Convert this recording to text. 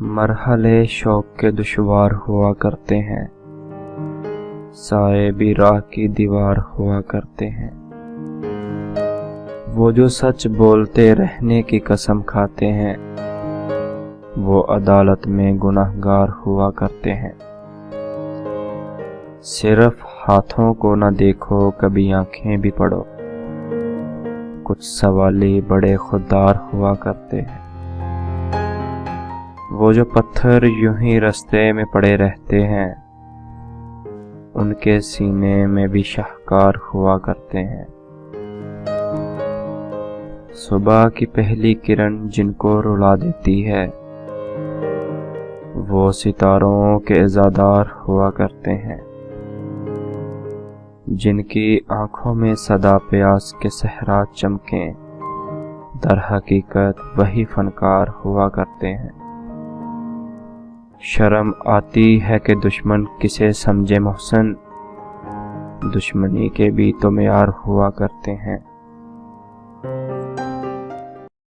مرحلے شوق کے دشوار ہوا کرتے ہیں، سائے بھی راہ کی دیوار ہوا کرتے ہیں۔ وہ جو سچ بولتے رہنے کی قسم کھاتے ہیں، وہ عدالت میں گنہگار ہوا کرتے ہیں۔ صرف ہاتھوں کو نہ دیکھو، کبھی آنکھیں بھی پڑھو، کچھ سوالی بڑے خوددار ہوا کرتے ہیں۔ وہ جو پتھر یوں ہی رستے میں پڑے رہتے ہیں، ان کے سینے میں بھی شاہکار ہوا کرتے ہیں۔ صبح کی پہلی کرن جن کو رلا دیتی ہے، وہ ستاروں کے عزادار ہوا کرتے ہیں۔ جن کی آنکھوں میں صدا پیاس کے صحرا چمکیں، در حقیقت وہی فنکار ہوا کرتے ہیں۔ شرم آتی ہے کہ دشمن کسے سمجھے محسن، دشمنی کے بھی تو معیار ہوا کرتے ہیں۔